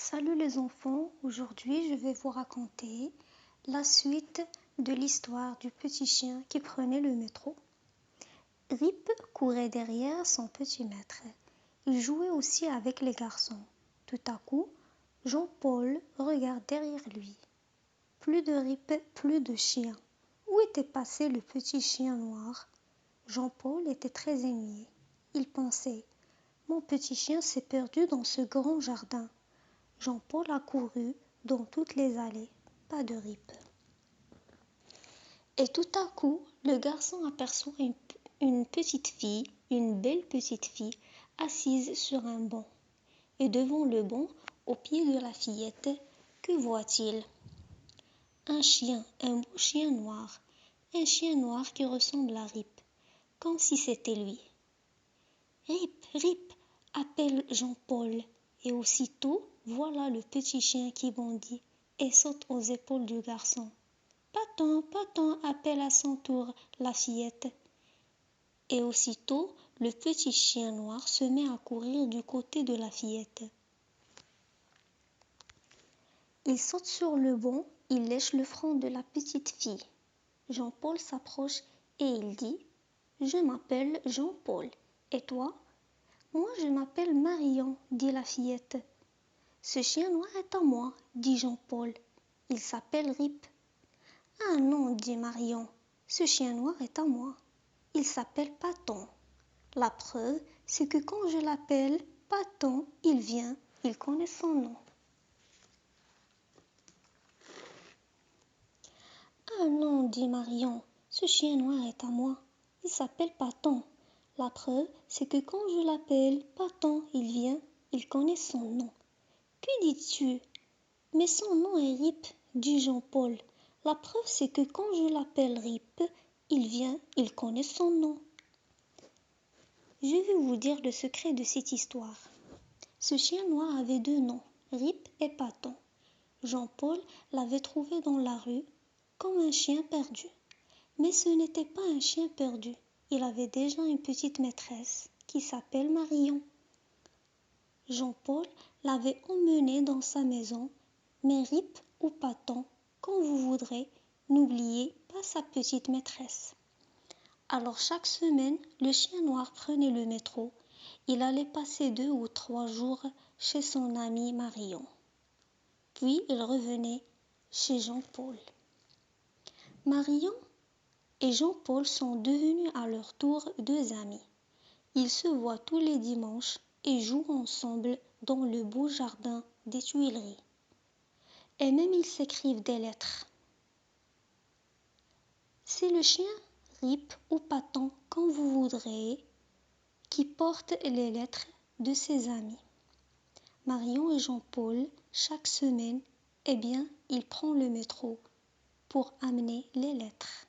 Salut les enfants, aujourd'hui je vais vous raconter la suite de l'histoire du petit chien qui prenait le métro. Rip courait derrière son petit maître. Il jouait aussi avec les garçons. Tout à coup, Jean-Paul regarde derrière lui. Plus de Rip, plus de chien. Où était passé le petit chien noir? Jean-Paul était très ennuyé. Il pensait, mon petit chien s'est perdu dans ce grand jardin. Jean-Paul a couru dans toutes les allées, pas de Rip. Et tout à coup, le garçon aperçoit une petite fille, une belle petite fille, assise sur un banc. Et devant le banc, au pied de la fillette, que voit-il? Un chien, un beau chien noir qui ressemble à Rip, comme si c'était lui. Rip, Rip, appelle Jean-Paul, et aussitôt, voilà le petit chien qui bondit et saute aux épaules du garçon. Pas-t'en, appelle à son tour la fillette. Et aussitôt, le petit chien noir se met à courir du côté de la fillette. Il saute sur le banc, il lèche le front de la petite fille. Jean-Paul s'approche et il dit « Je m'appelle Jean-Paul. Et toi ?»« Moi, je m'appelle Marion, dit la fillette. »« Ce chien noir est à moi, dit Jean-Paul. Il s'appelle Rip. »« Ah non, dit Marion, ce chien noir est à moi. Il s'appelle Paton. La preuve, c'est que quand je l'appelle Paton, il vient, il connaît son nom. » Ah non, dit Marion, ce chien noir est à moi. Il s'appelle Paton. La preuve, c'est que quand je l'appelle Paton, il vient, il connaît son nom. Que dis-tu? Mais son nom est Rip, dit Jean-Paul. La preuve, c'est que quand je l'appelle Rip, il vient, il connaît son nom. Je vais vous dire le secret de cette histoire. Ce chien noir avait deux noms, Rip et Paton. Jean-Paul l'avait trouvé dans la rue comme un chien perdu. Mais ce n'était pas un chien perdu. Il avait déjà une petite maîtresse qui s'appelle Marion. Jean-Paul l'avait emmené dans sa maison, mais Rip ou Paton, quand vous voudrez, n'oubliez pas sa petite maîtresse. Alors chaque semaine, le chien noir prenait le métro. Il allait passer 2 ou 3 jours chez son amie Marion. Puis il revenait chez Jean-Paul. Marion et Jean-Paul sont devenus à leur tour 2 amis. Ils se voient tous les dimanches et jouent ensemble dans le beau jardin des Tuileries. Et même ils s'écrivent des lettres. C'est le chien Rip ou Paton, quand vous voudrez, qui porte les lettres de ses amis. Marion et Jean-Paul, chaque semaine, ils prennent le métro pour amener les lettres.